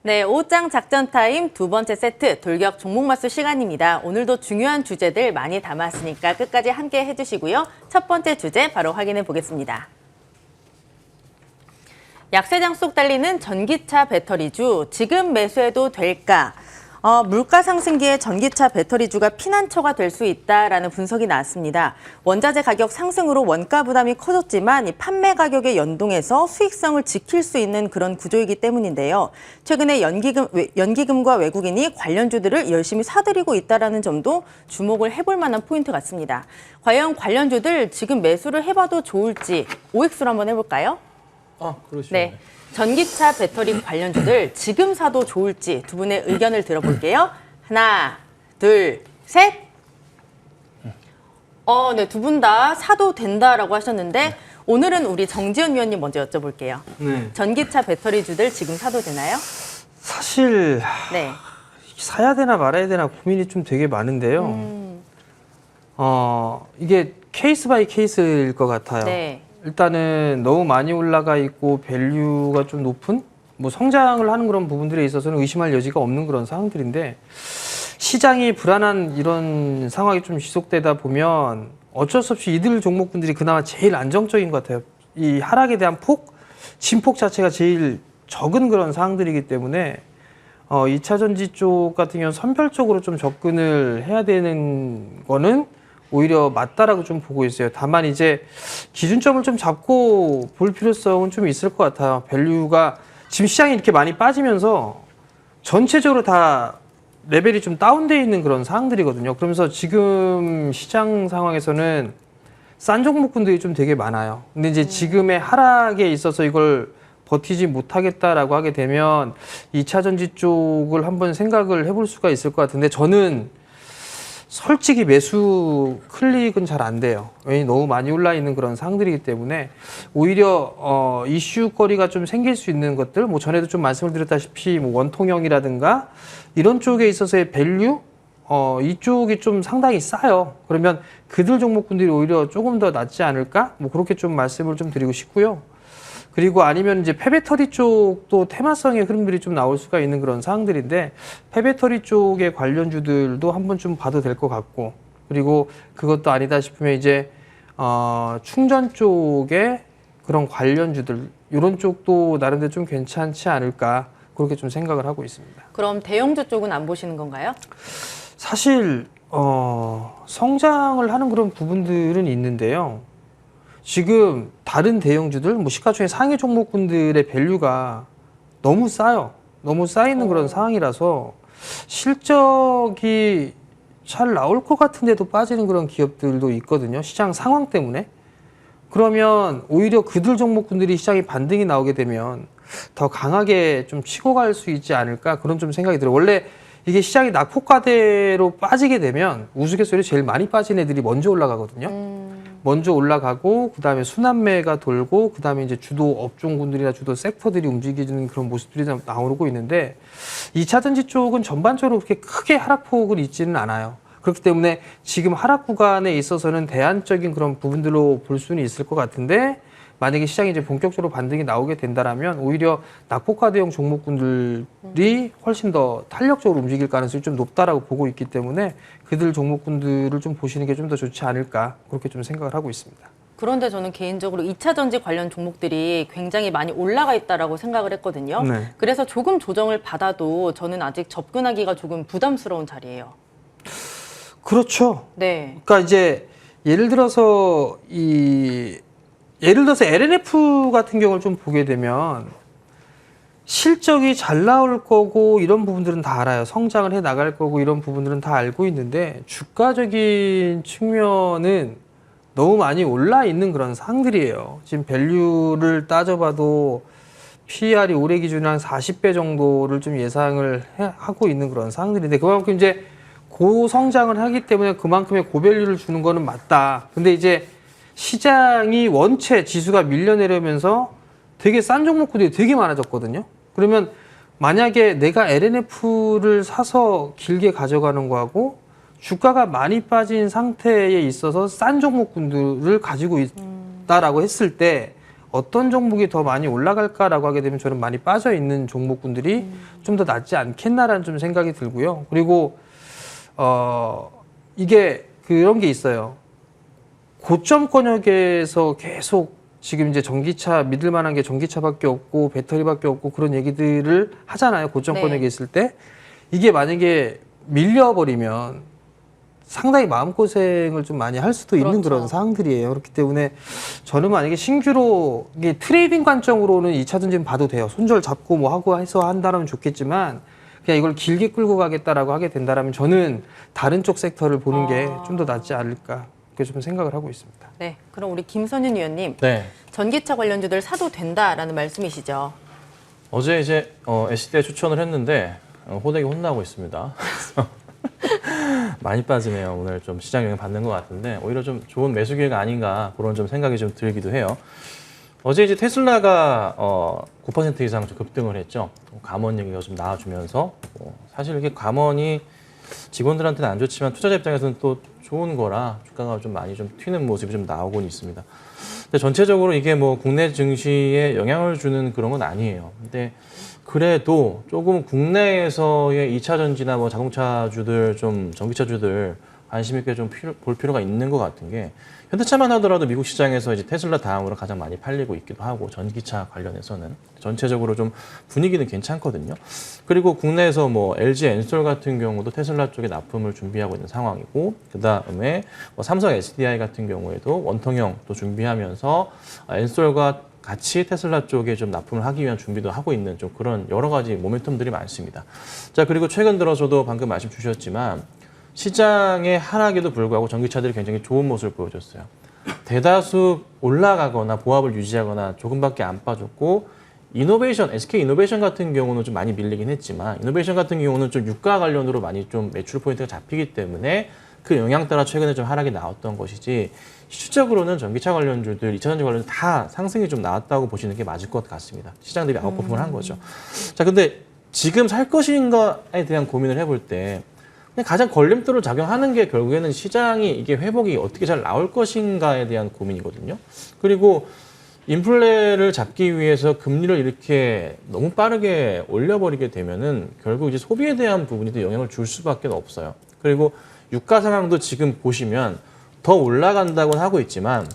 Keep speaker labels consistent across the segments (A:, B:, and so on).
A: 네, 오장 작전 타임 두 번째 세트 돌격 종목마수 시간입니다. 오늘도 중요한 주제들 많이 담았으니까 끝까지 함께 해주시고요. 첫 번째 주제 바로 확인해 보겠습니다. 약세장 속 달리는 전기차 배터리주, 지금 매수해도 될까? 물가 상승기에 전기차 배터리주가 피난처가 될 수 있다라는 분석이 나왔습니다. 원자재 가격 상승으로 원가 부담이 커졌지만 판매 가격에 연동해서 수익성을 지킬 수 있는 그런 구조이기 때문인데요. 최근에 연기금과 외국인이 관련주들을 열심히 사들이고 있다는 점도 주목을 해볼 만한 포인트 같습니다. 과연 관련주들 지금 매수를 해봐도 좋을지 OX로 한번 해볼까요?
B: 그러시죠.
A: 네. 전기차 배터리 관련주들 지금 사도 좋을지 두 분의 의견을 들어볼게요. 하나, 둘, 셋. 네, 두 분 다 사도 된다라고 하셨는데 오늘은 우리 정지현 위원님 먼저 여쭤볼게요.
B: 네.
A: 전기차 배터리주들 지금 사도 되나요?
B: 사실
A: 네.
B: 사야 되나 말아야 되나 고민이 좀 되게 많은데요. 이게 케이스 바이 케이스일 것 같아요.
A: 네.
B: 일단은 너무 많이 올라가 있고 밸류가 좀 높은 뭐 성장을 하는 그런 부분들에 있어서는 의심할 여지가 없는 그런 상황들인데 시장이 불안한 이런 상황이 좀 지속되다 보면 어쩔 수 없이 이들 종목군들이 그나마 제일 안정적인 것 같아요. 이 하락에 대한 진폭 자체가 제일 적은 그런 상황들이기 때문에 2차 전지 쪽 같은 경우는 선별적으로 좀 접근을 해야 되는 거는 오히려 맞다라고 좀 보고 있어요. 다만 이제 기준점을 좀 잡고 볼 필요성은 좀 있을 것 같아요. 밸류가 지금 시장이 이렇게 많이 빠지면서 전체적으로 다 레벨이 좀 다운되어 있는 그런 상황들이거든요. 그러면서 지금 시장 상황에서는 싼 종목군들이 좀 되게 많아요. 근데 이제 지금의 하락에 있어서 이걸 버티지 못하겠다라고 하게 되면 2차 전지 쪽을 한번 생각을 해볼 수가 있을 것 같은데 저는 솔직히 매수 클릭은 잘 안 돼요. 왜냐면 너무 많이 올라 있는 그런 상황들이기 때문에 오히려 이슈거리가 좀 생길 수 있는 것들, 뭐 전에도 좀 말씀을 드렸다시피 뭐 원통형이라든가 이런 쪽에 있어서의 밸류 이쪽이 좀 상당히 싸요. 그러면 그들 종목군들이 오히려 조금 더 낫지 않을까? 뭐 그렇게 좀 말씀을 좀 드리고 싶고요. 그리고 아니면 이제 폐배터리 쪽도 테마성의 흐름들이 좀 나올 수가 있는 그런 상황들인데 폐배터리 쪽의 관련주들도 한번 좀 봐도 될 것 같고 그리고 그것도 아니다 싶으면 이제 충전 쪽의 그런 관련주들 이런 쪽도 나름대로 좀 괜찮지 않을까 그렇게 좀 생각을 하고 있습니다.
A: 그럼 대형주 쪽은 안 보시는 건가요?
B: 사실 성장을 하는 그런 부분들은 있는데요. 지금 다른 대형주들, 뭐 시가총액 상위 종목군들의 밸류가 너무 싸요. 너무 쌓이는 그런 상황이라서 실적이 잘 나올 것 같은데도 빠지는 그런 기업들도 있거든요. 시장 상황 때문에. 그러면 오히려 그들 종목군들이 시장에 반등이 나오게 되면 더 강하게 좀 치고 갈 수 있지 않을까 그런 좀 생각이 들어요. 원래 이게 시장이 낙폭과대로 빠지게 되면 우스갯소리로 제일 많이 빠진 애들이 먼저 올라가거든요. 먼저 올라가고 그다음에 순환매가 돌고 그다음에 이제 주도 업종군들이나 주도 섹터들이 움직이는 그런 모습들이 나오고 있는데 2차 전지 쪽은 전반적으로 그렇게 크게 하락폭은 있지는 않아요. 그렇기 때문에 지금 하락 구간에 있어서는 대안적인 그런 부분들로 볼 수는 있을 것 같은데 만약에 시장이 이제 본격적으로 반등이 나오게 된다라면 오히려 낙폭과대형 종목군들이 훨씬 더 탄력적으로 움직일 가능성이 좀 높다라고 보고 있기 때문에 그들 종목군들을 좀 보시는 게 좀 더 좋지 않을까 그렇게 좀 생각을 하고 있습니다.
A: 그런데 저는 개인적으로 2차 전지 관련 종목들이 굉장히 많이 올라가 있다라고 생각을 했거든요.
B: 네.
A: 그래서 조금 조정을 받아도 저는 아직 접근하기가 조금 부담스러운 자리예요.
B: 그렇죠.
A: 네.
B: 그러니까 이제 예를 들어서 LNF 같은 경우를 좀 보게 되면 실적이 잘 나올 거고 이런 부분들은 다 알아요. 성장을 해 나갈 거고 이런 부분들은 다 알고 있는데 주가적인 측면은 너무 많이 올라 있는 그런 상황들이에요. 지금 밸류를 따져봐도 PER이 올해 기준으로 한 40배 정도를 좀 예상을 하고 있는 그런 상황들인데 그만큼 이제 고성장을 하기 때문에 그만큼의 고밸류를 주는 거는 맞다. 근데 이제 시장이 원체 지수가 밀려내려면서 되게 싼 종목들이 되게 많아졌거든요. 그러면 만약에 내가 LNF를 사서 길게 가져가는 거하고 주가가 많이 빠진 상태에 있어서 싼 종목군들을 가지고 있다라고 했을 때 어떤 종목이 더 많이 올라갈까라고 하게 되면 저는 많이 빠져 있는 종목군들이 좀 더 낫지 않겠나라는 좀 생각이 들고요. 그리고 이게 그런 게 있어요. 고점 권역에서 계속 지금 이제 전기차 믿을 만한 게 전기차밖에 없고 배터리밖에 없고 그런 얘기들을 하잖아요. 고점
A: 네.
B: 권역에 있을 때 이게 만약에 밀려버리면 상당히 마음고생을 좀 많이 할 수도 있는
A: 그렇죠.
B: 그런 상황들이에요. 그렇기 때문에 저는 만약에 신규로 이게 트레이딩 관점으로는 2차 전지는 봐도 돼요. 손절 잡고 뭐 하고 해서 한다면 좋겠지만 그냥 이걸 길게 끌고 가겠다라고 하게 된다면 저는 다른 쪽 섹터를 보는 게 좀 더 낫지 않을까 그렇게 좀 생각을 하고 있습니다.
A: 네, 그럼 우리 김선윤 의원님,
C: 네.
A: 전기차 관련주들 사도 된다라는 말씀이시죠?
C: 어제 이제 SD에 추천을 했는데 호되게 혼나고 있습니다. 많이 빠지네요. 오늘 좀 시장 영향 받는 것 같은데 오히려 좀 좋은 매수 기회가 아닌가 그런 좀 생각이 좀 들기도 해요. 어제 이제 테슬라가 9% 이상 좀 급등을 했죠. 감원 얘기가 좀 나와주면서 사실 이게 감원이 직원들한테는 안 좋지만 투자자 입장에서는 또 좋은 거라 주가가 좀 많이 좀 튀는 모습이 좀 나오곤 있습니다. 근데 전체적으로 이게 뭐 국내 증시에 영향을 주는 그런 건 아니에요. 근데 그래도 조금 국내에서의 2차 전지나 뭐 자동차주들 좀 전기차주들 관심 있게 좀 볼 필요가 있는 것 같은 게 현대차만 하더라도 미국 시장에서 이제 테슬라 다음으로 가장 많이 팔리고 있기도 하고 전기차 관련해서는 전체적으로 좀 분위기는 괜찮거든요. 그리고 국내에서 뭐 LG 엔솔 같은 경우도 테슬라 쪽에 납품을 준비하고 있는 상황이고 그다음에 뭐 삼성 SDI 같은 경우에도 원통형 또 준비하면서 엔솔과 같이 테슬라 쪽에 좀 납품을 하기 위한 준비도 하고 있는 좀 그런 여러 가지 모멘텀들이 많습니다. 자, 그리고 최근 들어서도 방금 말씀 주셨지만 시장의 하락에도 불구하고 전기차들이 굉장히 좋은 모습을 보여줬어요. 대다수 올라가거나 보합을 유지하거나 조금밖에 안 빠졌고 이노베이션, SK 이노베이션 같은 경우는 좀 많이 밀리긴 했지만 이노베이션 같은 경우는 좀 유가 관련으로 많이 좀 매출 포인트가 잡히기 때문에 그 영향 따라 최근에 좀 하락이 나왔던 것이지 실질적으로는 전기차 관련주들, 2차 전지 관련주 다 상승이 좀 나왔다고 보시는 게 맞을 것 같습니다. 시장 대비 아웃퍼폼을 한 거죠. 자, 근데 지금 살 것인가에 대한 고민을 해볼 때 그냥 가장 걸림돌을 작용하는 게 결국에는 시장이 이게 회복이 어떻게 잘 나올 것인가에 대한 고민이거든요. 그리고 인플레를 잡기 위해서 금리를 이렇게 너무 빠르게 올려버리게 되면은 결국 이제 소비에 대한 부분이 영향을 줄 수밖에 없어요. 그리고 유가 상황도 지금 보시면 더 올라간다고는 하고 있지만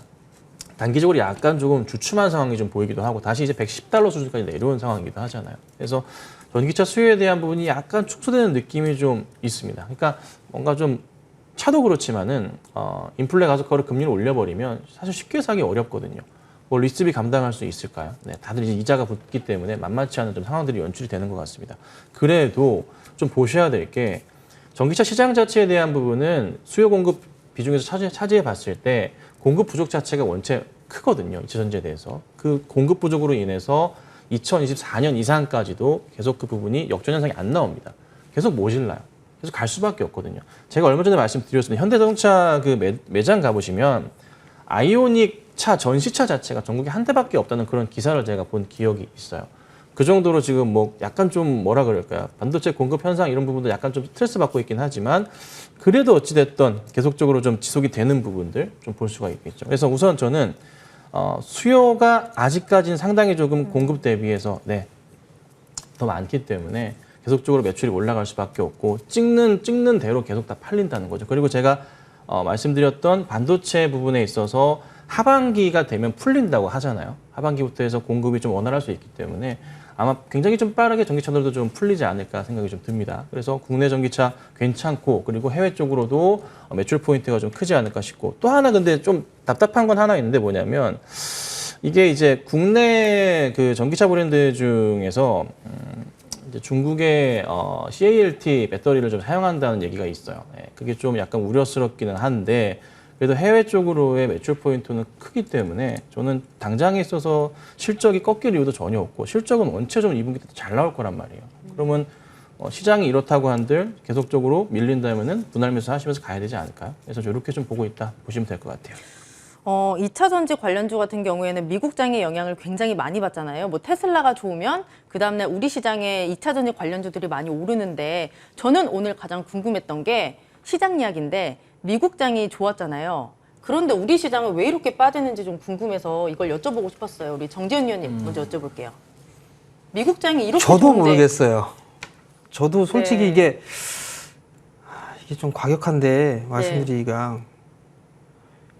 C: 단기적으로 약간 조금 주춤한 상황이 좀 보이기도 하고 다시 이제 110달러 수준까지 내려온 상황이기도 하잖아요. 그래서 전기차 수요에 대한 부분이 약간 축소되는 느낌이 좀 있습니다. 그러니까 뭔가 좀 차도 그렇지만은 인플레 가속화로 금리를 올려버리면 사실 쉽게 사기 어렵거든요. 뭐 리스비 감당할 수 있을까요? 네, 다들 이제 이자가 붙기 때문에 만만치 않은 좀 상황들이 연출이 되는 것 같습니다. 그래도 좀 보셔야 될 게 전기차 시장 자체에 대한 부분은 수요 공급 비중에서 차지해 봤을 때 공급 부족 자체가 원체 크거든요. 2차 전지에 대해서. 그 공급 부족으로 인해서 2024년 이상까지도 계속 그 부분이 역전 현상이 안 나옵니다. 계속 모질라요. 계속 갈 수밖에 없거든요. 제가 얼마 전에 말씀드렸습니다. 현대자동차 그 매장 가보시면 아이오닉 차 전시차 자체가 전국에 한 대밖에 없다는 그런 기사를 제가 본 기억이 있어요. 그 정도로 지금 뭐 약간 좀 뭐라 그럴까요? 반도체 공급 현상 이런 부분도 약간 좀 스트레스 받고 있긴 하지만 그래도 어찌됐든 계속적으로 좀 지속이 되는 부분들 좀 볼 수가 있겠죠. 그래서 우선 저는 수요가 아직까지는 상당히 조금 공급 대비해서 더 많기 때문에 계속적으로 매출이 올라갈 수밖에 없고 찍는 대로 계속 다 팔린다는 거죠. 그리고 제가 말씀드렸던 반도체 부분에 있어서 하반기가 되면 풀린다고 하잖아요. 하반기부터 해서 공급이 좀 원활할 수 있기 때문에 아마 굉장히 좀 빠르게 전기차들도 좀 풀리지 않을까 생각이 좀 듭니다. 그래서 국내 전기차 괜찮고 그리고 해외 쪽으로도 매출 포인트가 좀 크지 않을까 싶고 또 하나 근데 좀 답답한 건 하나 있는데 뭐냐면 이게 이제 국내 그 전기차 브랜드 중에서 이제 중국의 CALT 배터리를 좀 사용한다는 얘기가 있어요. 그게 좀 약간 우려스럽기는 한데 그래도 해외 쪽으로의 매출 포인트는 크기 때문에 저는 당장에 있어서 실적이 꺾일 이유도 전혀 없고 실적은 원체 좀 2분기 때 잘 나올 거란 말이에요. 그러면 시장이 이렇다고 한들 계속적으로 밀린다면은 분할 매수 하시면서 가야 되지 않을까요? 그래서 이렇게 좀 보고 있다 보시면 될 것 같아요.
A: 2차 전지 관련주 같은 경우에는 미국장의 영향을 굉장히 많이 받잖아요. 뭐 테슬라가 좋으면 그 다음날 우리 시장에 2차 전지 관련주들이 많이 오르는데 저는 오늘 가장 궁금했던 게 시장 이야기인데 미국장이 좋았잖아요. 그런데 우리 시장은 왜 이렇게 빠지는지 좀 궁금해서 이걸 여쭤보고 싶었어요. 우리 정재현 위원님 먼저 여쭤볼게요. 미국장이 이렇게
B: 저도
A: 좋은데
B: 모르겠어요. 저도 솔직히
A: 네.
B: 이게 좀 과격한데 말씀드리기가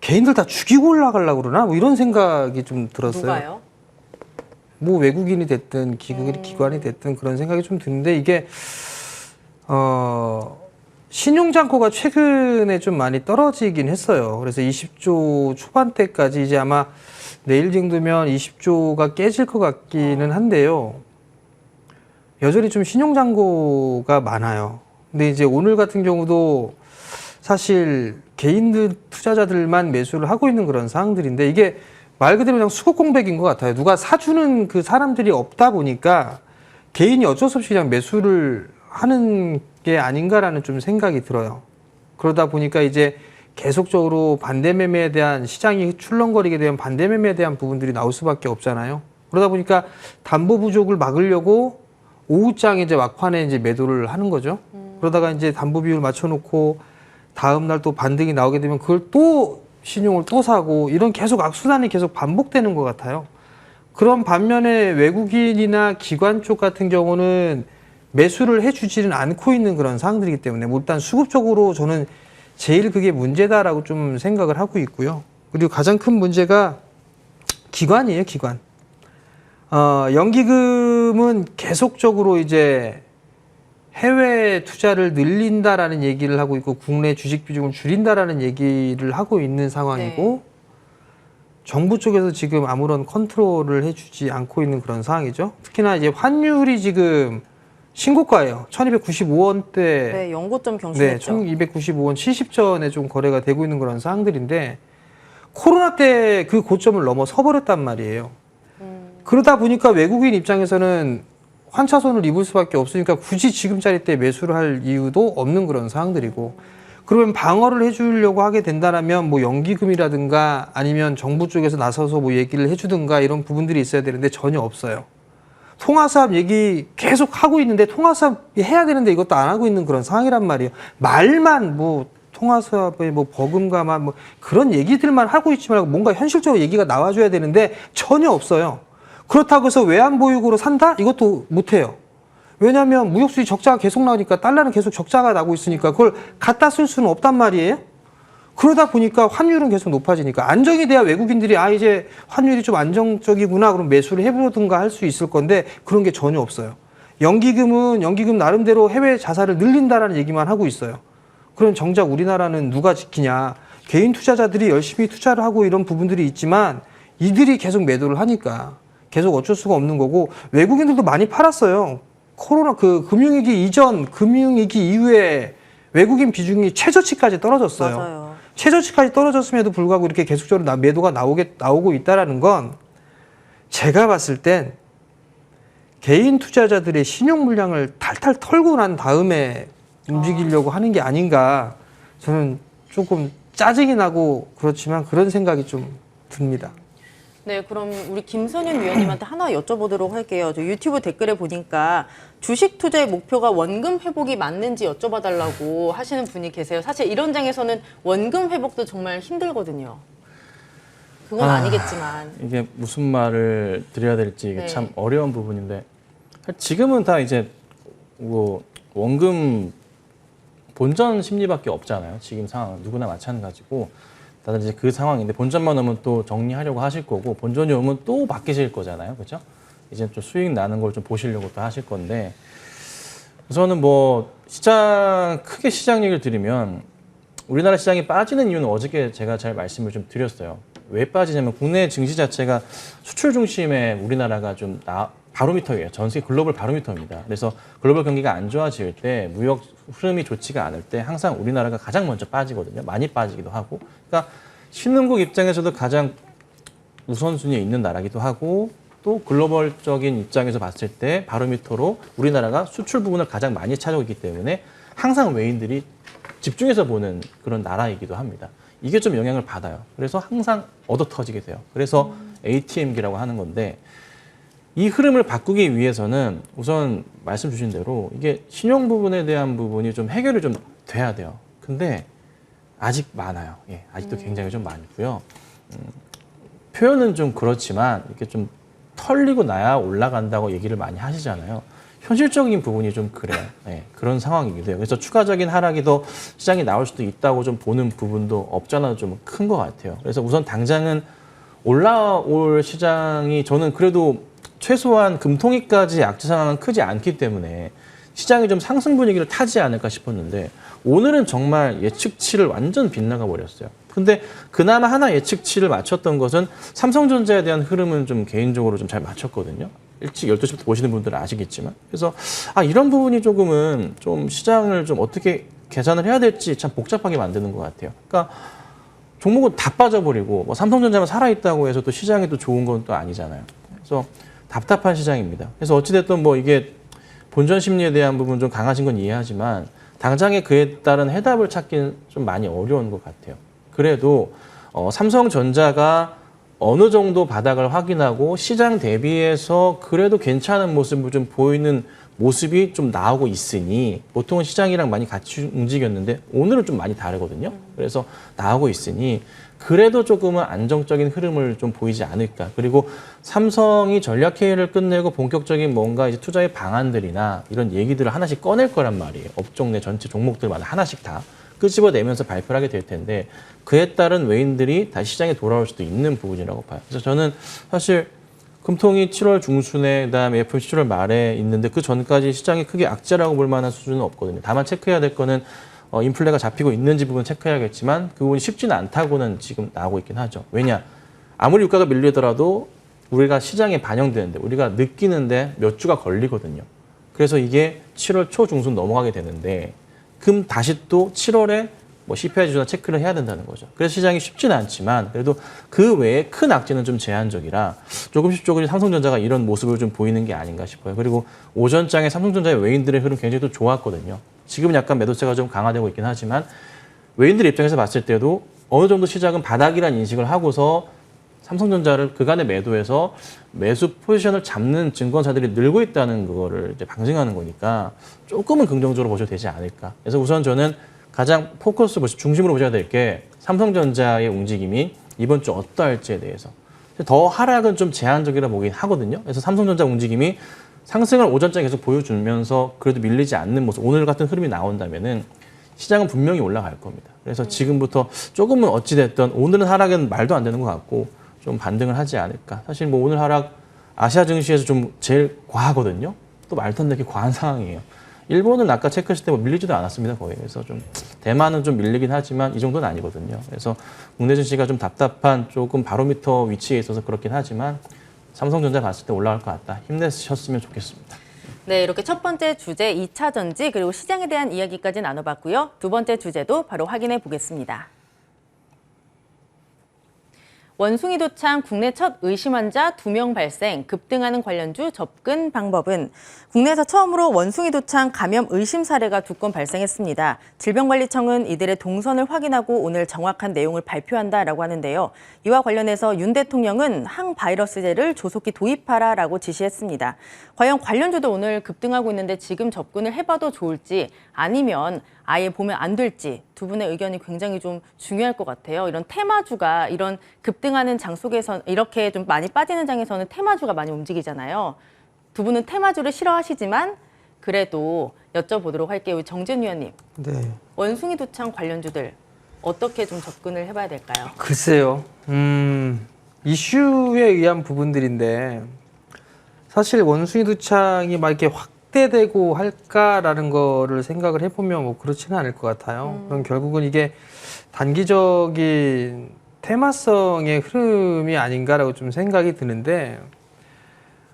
B: 개인들 다 죽이고 올라가려고 그러나 뭐 이런 생각이 좀 들었어요.
A: 누가요?
B: 뭐 외국인이 됐든 기관이 됐든 그런 생각이 좀 드는데 이게 신용잔고가 최근에 좀 많이 떨어지긴 했어요. 그래서 20조 초반대까지 이제 아마 내일 정도면 20조가 깨질 것 같기는 한데요. 여전히 좀 신용잔고가 많아요. 근데 이제 오늘 같은 경우도 사실 개인들 투자자들만 매수를 하고 있는 그런 상황들인데 이게 말 그대로 그냥 수급 공백인 것 같아요. 누가 사주는 그 사람들이 없다 보니까 개인이 어쩔 수 없이 그냥 매수를 하는 게 아닌가라는 좀 생각이 들어요. 그러다 보니까 이제 계속적으로 반대 매매에 대한 시장이 출렁거리게 되면 반대 매매에 대한 부분들이 나올 수밖에 없잖아요. 그러다 보니까 담보 부족을 막으려고 오후장에 이제 막판에 이제 매도를 하는 거죠. 그러다가 이제 담보 비율 맞춰놓고 다음 날 또 반등이 나오게 되면 그걸 또 신용을 또 사고 이런 계속 악순환이 계속 반복되는 것 같아요. 그런 반면에 외국인이나 기관 쪽 같은 경우는 매수를 해주지는 않고 있는 그런 상황들이기 때문에 뭐 일단 수급적으로 저는 제일 그게 문제다라고 좀 생각을 하고 있고요. 그리고 가장 큰 문제가 기관이에요, 기관. 연기금은 계속적으로 이제 해외 투자를 늘린다라는 얘기를 하고 있고 국내 주식 비중을 줄인다라는 얘기를 하고 있는 상황이고
A: 네.
B: 정부 쪽에서 지금 아무런 컨트롤을 해주지 않고 있는 그런 상황이죠. 특히나 이제 환율이 지금 신고가예요. 1295원대.
A: 네, 연고점
B: 네,
A: 경신했죠.
B: 1295원 70전에 좀 거래가 되고 있는 그런 상황들인데 코로나 때 그 고점을 넘어서 버렸단 말이에요. 그러다 보니까 외국인 입장에서는 환차손을 입을 수밖에 없으니까 굳이 지금 자리 때 매수를 할 이유도 없는 그런 상황들이고 그러면 방어를 해주려고 하게 된다면 뭐 연기금이라든가 아니면 정부 쪽에서 나서서 뭐 얘기를 해주든가 이런 부분들이 있어야 되는데 전혀 없어요. 통화사업 얘기 계속 하고 있는데 통화사업 해야 되는데 이것도 안 하고 있는 그런 상황이란 말이에요. 말만 뭐 통화사업에 뭐 버금가만 뭐 그런 얘기들만 하고 있지만 뭔가 현실적으로 얘기가 나와줘야 되는데 전혀 없어요. 그렇다고 해서 외환보유고로 산다? 이것도 못해요. 왜냐하면 무역수지 적자가 계속 나오니까 달러는 계속 적자가 나고 있으니까 그걸 갖다 쓸 수는 없단 말이에요. 그러다 보니까 환율은 계속 높아지니까 안정이 돼야 외국인들이 이제 환율이 좀 안정적이구나 그럼 매수를 해보든가 할 수 있을 건데 그런 게 전혀 없어요. 연기금 나름대로 해외 자산을 늘린다라는 얘기만 하고 있어요. 그럼 정작 우리나라는 누가 지키냐. 개인 투자자들이 열심히 투자를 하고 이런 부분들이 있지만 이들이 계속 매도를 하니까 계속 어쩔 수가 없는 거고 외국인들도 많이 팔았어요. 코로나 금융위기 이전, 금융위기 이후에 외국인 비중이 최저치까지 떨어졌어요.
A: 맞아요.
B: 최저치까지 떨어졌음에도 불구하고 이렇게 계속적으로 매도가 나오고 있다라는 건 제가 봤을 땐 개인 투자자들의 신용 물량을 탈탈 털고 난 다음에 움직이려고 하는 게 아닌가 저는 조금 짜증이 나고 그렇지만 그런 생각이 좀 듭니다.
A: 네, 그럼 우리 김선윤 위원님한테 하나 여쭤보도록 할게요. 저 유튜브 댓글에 보니까 주식 투자의 목표가 원금 회복이 맞는지 여쭤봐달라고 하시는 분이 계세요. 사실 이런 장에서는 원금 회복도 정말 힘들거든요. 그건 아니겠지만.
C: 이게 무슨 말을 드려야 될지 이게
A: 네.
C: 참 어려운 부분인데 지금은 다 이제 뭐 원금 본전 심리밖에 없잖아요. 지금 상황은 누구나 마찬가지고 다들 이제 그 상황인데 본전만 오면 또 정리하려고 하실 거고 본전이 오면 또 바뀌실 거잖아요. 그렇죠? 이제 좀 수익 나는 걸 좀 보시려고 또 하실 건데 우선은 뭐 크게 시장 얘기를 드리면 우리나라 시장이 빠지는 이유는 어저께 제가 잘 말씀을 좀 드렸어요. 왜 빠지냐면 국내 증시 자체가 수출 중심의 우리나라가 좀 바로미터예요. 전 세계 글로벌 바로미터입니다. 그래서 글로벌 경기가 안 좋아질 때 무역 흐름이 좋지가 않을 때 항상 우리나라가 가장 먼저 빠지거든요. 많이 빠지기도 하고. 그러니까 신흥국 입장에서도 가장 우선순위에 있는 나라기도 하고 또 글로벌적인 입장에서 봤을 때 바로미터로 우리나라가 수출 부분을 가장 많이 차지하기 때문에 항상 외인들이 집중해서 보는 그런 나라이기도 합니다. 이게 좀 영향을 받아요. 그래서 항상 얻어 터지게 돼요. 그래서 ATM기라고 하는 건데 이 흐름을 바꾸기 위해서는 우선 말씀 주신 대로 이게 신용 부분에 대한 부분이 좀 해결이 좀 돼야 돼요. 근데 아직 많아요. 예, 아직도 굉장히 좀 많고요. 표현은 좀 그렇지만 이렇게 좀 털리고 나야 올라간다고 얘기를 많이 하시잖아요. 현실적인 부분이 좀 그래요. 예, 그런 상황이기도 해요. 그래서 추가적인 하락이 더 시장에 나올 수도 있다고 좀 보는 부분도 없잖아 좀 큰 것 같아요. 그래서 우선 당장은 올라올 시장이 저는 그래도 최소한 금통위까지 악재 상황은 크지 않기 때문에 시장이 좀 상승 분위기를 타지 않을까 싶었는데 오늘은 정말 예측치를 완전 빗나가 버렸어요. 근데 그나마 하나 예측치를 맞췄던 것은 삼성전자에 대한 흐름은 좀 개인적으로 좀 잘 맞췄거든요. 일찍 12시부터 보시는 분들은 아시겠지만. 그래서 이런 부분이 조금은 좀 시장을 좀 어떻게 계산을 해야 될지 참 복잡하게 만드는 것 같아요. 그러니까 종목은 다 빠져버리고 뭐 삼성전자만 살아있다고 해서 또 시장이 또 좋은 건 또 아니잖아요. 그래서 답답한 시장입니다. 그래서 어찌됐든 뭐 이게 본전 심리에 대한 부분 좀 강하신 건 이해하지만 당장에 그에 따른 해답을 찾기는 좀 많이 어려운 것 같아요. 그래도 삼성전자가 어느 정도 바닥을 확인하고 시장 대비해서 그래도 괜찮은 모습을 좀 보이는 모습이 좀 나오고 있으니 보통은 시장이랑 많이 같이 움직였는데 오늘은 좀 많이 다르거든요. 그래서 나오고 있으니 그래도 조금은 안정적인 흐름을 좀 보이지 않을까. 그리고 삼성이 전략회의를 끝내고 본격적인 뭔가 이제 투자의 방안들이나 이런 얘기들을 하나씩 꺼낼 거란 말이에요. 업종 내 전체 종목들마다 하나씩 다 끄집어내면서 발표를 하게 될 텐데 그에 따른 외인들이 다시 시장에 돌아올 수도 있는 부분이라고 봐요. 그래서 저는 사실 금통이 7월 중순에 그다음에 FOMC 7월 말에 있는데 그 전까지 시장이 크게 악재라고 볼 만한 수준은 없거든요. 다만 체크해야 될 거는 인플레가 잡히고 있는지 부분 체크해야겠지만 그 부분이 쉽지는 않다고는 지금 나오고 있긴 하죠. 왜냐? 아무리 유가가 밀리더라도 우리가 시장에 반영되는데 우리가 느끼는데 몇 주가 걸리거든요. 그래서 이게 7월 초 중순 넘어가게 되는데 그럼 다시 또 7월에 뭐 CPI 지수나 체크를 해야 된다는 거죠. 그래서 시장이 쉽지는 않지만 그래도 그 외에 큰 악재는 좀 제한적이라 조금씩 삼성전자가 이런 모습을 좀 보이는 게 아닌가 싶어요. 그리고 오전장에 삼성전자의 외인들의 흐름 굉장히 또 좋았거든요. 지금은 약간 매도세가 좀 강화되고 있긴 하지만 외인들 입장에서 봤을 때도 어느 정도 시장은 바닥이라는 인식을 하고서 삼성전자를 그간에 매도해서 매수 포지션을 잡는 증권사들이 늘고 있다는 그거를 이제 방증하는 거니까 조금은 긍정적으로 보셔도 되지 않을까. 그래서 우선 저는 가장 중심으로 보셔야 될 게 삼성전자의 움직임이 이번 주 어떠할지에 대해서. 더 하락은 좀 제한적이라 보긴 하거든요. 그래서 삼성전자 움직임이 상승을 오전장에 계속 보여주면서 그래도 밀리지 않는 모습, 오늘 같은 흐름이 나온다면은 시장은 분명히 올라갈 겁니다. 그래서 지금부터 조금은 어찌됐든 오늘은 하락은 말도 안 되는 것 같고 좀 반등을 하지 않을까. 사실 뭐 오늘 하락 아시아 증시에서 좀 제일 과하거든요. 또 말도 안 되게 과한 상황이에요. 일본은 아까 체크했을 때 뭐 밀리지도 않았습니다, 거의. 그래서 좀 대만은 좀 밀리긴 하지만 이 정도는 아니거든요. 그래서 국내 증시가 좀 답답한 조금 바로미터 위치에 있어서 그렇긴 하지만 삼성전자 봤을 때 올라갈 것 같다. 힘내셨으면 좋겠습니다.
A: 네, 이렇게 첫 번째 주제 2차 전지 그리고 시장에 대한 이야기까지 나눠봤고요. 두 번째 주제도 바로 확인해 보겠습니다. 원숭이 도창 국내 첫 의심 환자 2명 발생, 급등하는 관련주 접근 방법은 국내에서 처음으로 원숭이 도창 감염 의심 사례가 2건 발생했습니다. 질병관리청은 이들의 동선을 확인하고 오늘 정확한 내용을 발표한다라고 하는데요. 이와 관련해서 윤 대통령은 항바이러스제를 조속히 도입하라라고 지시했습니다. 과연 관련주도 오늘 급등하고 있는데 지금 접근을 해봐도 좋을지 아니면 아예 보면 안 될지 두 분의 의견이 굉장히 좀 중요할 것 같아요. 이런 테마주가 이런 급등하는 장 속에서 이렇게 좀 많이 빠지는 장에서는 테마주가 많이 움직이잖아요. 두 분은 테마주를 싫어하시지만 그래도 여쭤보도록 할게요. 정재훈 위원님.
B: 네.
A: 원숭이 도창 관련주들 어떻게 좀 접근을 해봐야 될까요?
B: 글쎄요. 이슈에 의한 부분들인데 사실 원숭이 도창이 막 이렇게 확대되고 할까라는 거를 생각을 해보면 뭐 그렇지는 않을 것 같아요. 그럼 결국은 이게 단기적인 테마성의 흐름이 아닌가라고 좀 생각이 드는데,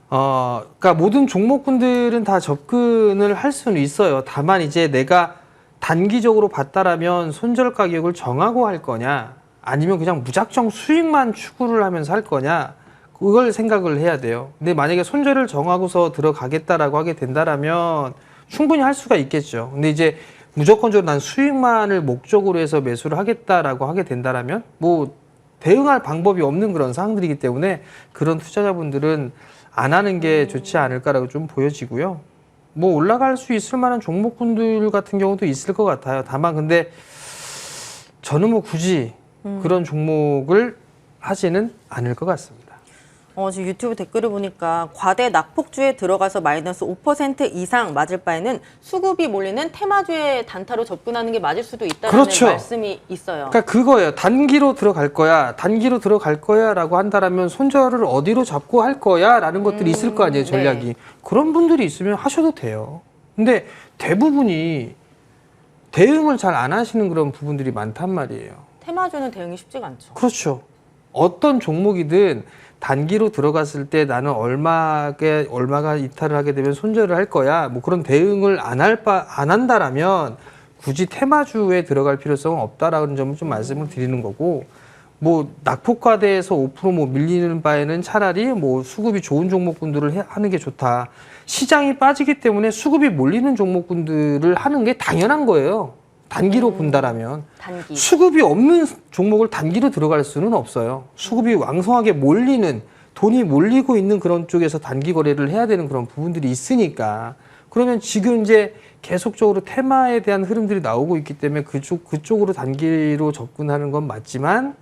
B: 그러니까 모든 종목군들은 다 접근을 할 수는 있어요. 다만 이제 내가 단기적으로 봤다라면 손절 가격을 정하고 할 거냐, 아니면 그냥 무작정 수익만 추구를 하면서 할 거냐, 그걸 생각을 해야 돼요. 근데 만약에 손절을 정하고서 들어가겠다라고 하게 된다라면 충분히 할 수가 있겠죠. 근데 이제 무조건적으로 난 수익만을 목적으로 해서 매수를 하겠다라고 하게 된다라면 뭐 대응할 방법이 없는 그런 상황들이기 때문에 그런 투자자분들은 안 하는 게 좋지 않을까라고 좀 보여지고요. 뭐 올라갈 수 있을 만한 종목군들 같은 경우도 있을 것 같아요. 다만 근데 저는 뭐 굳이 그런 종목을 하지는 않을 것 같습니다.
A: 지금 유튜브 댓글을 보니까 과대 낙폭주에 들어가서 마이너스 5% 이상 맞을 바에는 수급이 몰리는 테마주의 단타로 접근하는 게 맞을 수도 있다는
B: 그렇죠.
A: 말씀이 있어요.
B: 그러니까 그거예요. 단기로 들어갈 거야. 단기로 들어갈 거야 라고 한다라면 손절을 어디로 잡고 할 거야 라는 것들이 있을 거 아니에요. 전략이.
A: 네.
B: 그런 분들이 있으면 하셔도 돼요. 근데 대부분이 대응을 잘 안 하시는 그런 부분들이 많단 말이에요.
A: 테마주는 대응이 쉽지가 않죠.
B: 그렇죠. 어떤 종목이든 단기로 들어갔을 때 나는 얼마가 이탈을 하게 되면 손절을 할 거야. 뭐 그런 대응을 안 한다라면 굳이 테마주에 들어갈 필요성은 없다라는 점을 좀 말씀을 드리는 거고, 뭐 낙폭과대에서 5% 밀리는 바에는 차라리 뭐 수급이 좋은 종목군들을 하는 게 좋다. 시장이 빠지기 때문에 수급이 몰리는 종목군들을 하는 게 당연한 거예요. 단기로 본다라면.
A: 단기.
B: 수급이 없는 종목을 단기로 들어갈 수는 없어요. 수급이 왕성하게 몰리는, 돈이 몰리고 있는 그런 쪽에서 단기 거래를 해야 되는 그런 부분들이 있으니까. 그러면 지금 이제 계속적으로 테마에 대한 흐름들이 나오고 있기 때문에 그쪽으로 단기로 접근하는 건 맞지만,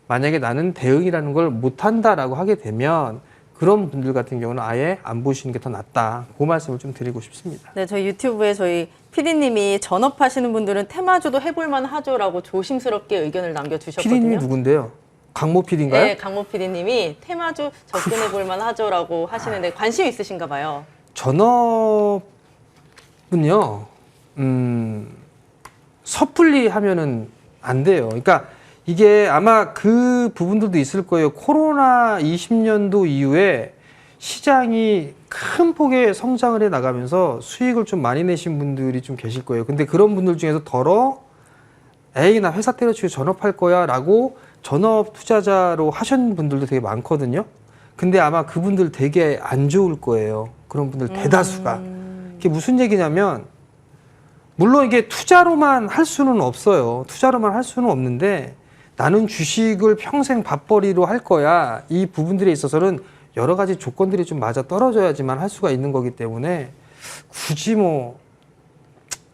B: 만약에 나는 대응이라는 걸 못한다라고 하게 되면 그런 분들 같은 경우는 아예 안 보시는 게 더 낫다. 그 말씀을 좀 드리고 싶습니다.
A: 네, 저희 유튜브에 저희 PD님이 전업하시는 분들은 테마주도 해볼만 하죠라고 조심스럽게 의견을 남겨주셨거든요.
B: PD님이 누군데요? 강모 PD인가요?
A: 네, 강모 PD님이 테마주 접근해볼만 하죠라고 하시는데 관심 있으신가 봐요.
B: 전업은요, 섣불리 하면은 안 돼요. 그러니까 이게 아마 그 부분들도 있을 거예요. 코로나 20년도 이후에 시장이 큰 폭의 성장을 해 나가면서 수익을 좀 많이 내신 분들이 좀 계실 거예요. 근데 그런 분들 중에서 에이, 나 회사 때려치고 전업할 거야 라고 전업 투자자로 하신 분들도 되게 많거든요. 근데 아마 그분들 되게 안 좋을 거예요. 그런 분들 대다수가. 그게 무슨 얘기냐면, 물론 이게 투자로만 할 수는 없어요. 투자로만 할 수는 없는데, 나는 주식을 평생 밥벌이로 할 거야. 이 부분들에 있어서는 여러 가지 조건들이 좀 맞아 떨어져야지만 할 수가 있는 거기 때문에 굳이 뭐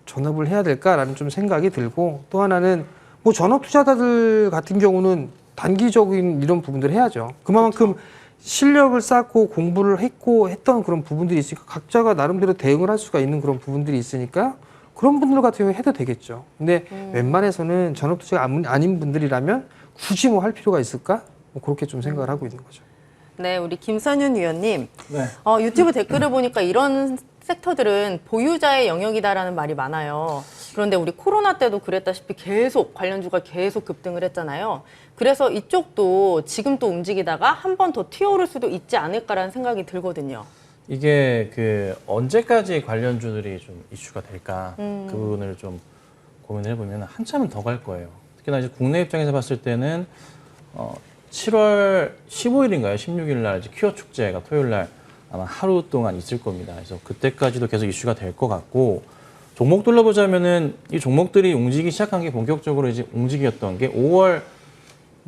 B: 전업을 해야 될까라는 좀 생각이 들고, 또 하나는 뭐 전업 투자자들 같은 경우는 단기적인 이런 부분들을 해야죠. 그만큼 실력을 쌓고 공부를 했던 그런 부분들이 있으니까 각자가 나름대로 대응을 할 수가 있는 그런 부분들이 있으니까 그런 분들 같은 경우에 해도 되겠죠. 근데 웬만해서는 전업 투자가 아닌 분들이라면 굳이 뭐 할 필요가 있을까? 뭐 그렇게 좀 생각을 하고 있는 거죠.
A: 네, 우리 김선윤 위원님.
C: 네.
A: 유튜브 댓글을 보니까 이런 섹터들은 보유자의 영역이다라는 말이 많아요. 그런데 우리 코로나 때도 그랬다시피 계속 관련주가 계속 급등을 했잖아요. 그래서 이쪽도 지금 또 움직이다가 한 번 더 튀어오를 수도 있지 않을까라는 생각이 들거든요.
C: 이게 언제까지 관련주들이 좀 이슈가 될까 그 부분을 좀 고민을 해보면 한참은 더 갈 거예요. 특히나 이제 국내 입장에서 봤을 때는 7월 15일인가요? 16일 날 이제 퀴어 축제가 토요일 날 아마 하루 동안 있을 겁니다. 그래서 그때까지도 계속 이슈가 될 것 같고, 종목들로 보자면은 이 종목들이 움직이기 시작한 게 본격적으로 이제 움직였던 게 5월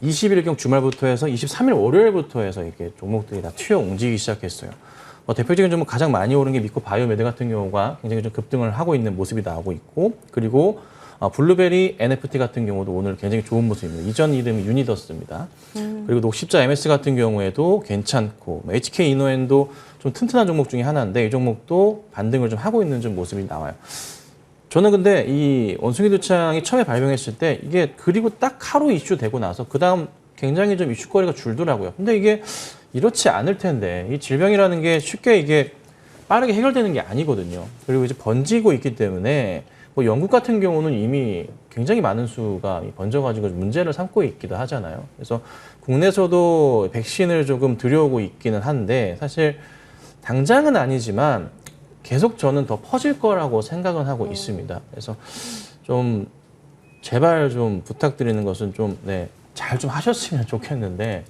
C: 20일경 주말부터 해서 23일 월요일부터 해서 이렇게 종목들이 다 튀어 움직이기 시작했어요. 대표적인 종목 가장 많이 오른 게 미코 바이오메드 같은 경우가 굉장히 좀 급등을 하고 있는 모습이 나오고 있고, 그리고 블루베리 NFT 같은 경우도 오늘 굉장히 좋은 모습입니다. 이전 이름이 유니더스입니다. 그리고 녹십자 MS 같은 경우에도 괜찮고, HK 이노엔도 좀 튼튼한 종목 중에 하나인데 이 종목도 반등을 좀 하고 있는 좀 모습이 나와요. 저는 근데 이 원숭이 두창이 처음에 발병했을 때 이게 그리고 딱 하루 이슈 되고 나서 그 다음 굉장히 좀 이슈거리가 줄더라고요. 근데 이게 이렇지 않을 텐데, 이 질병이라는 게 쉽게 이게 빠르게 해결되는 게 아니거든요. 그리고 이제 번지고 있기 때문에 뭐 영국 같은 경우는 이미 굉장히 많은 수가 번져가지고 문제를 삼고 있기도 하잖아요. 그래서 국내에서도 백신을 조금 들여오고 있기는 한데 사실 당장은 아니지만 계속 저는 더 퍼질 거라고 생각은 하고 있습니다. 그래서 좀 제발 좀 부탁드리는 것은 좀 잘 좀 하셨으면 좋겠는데,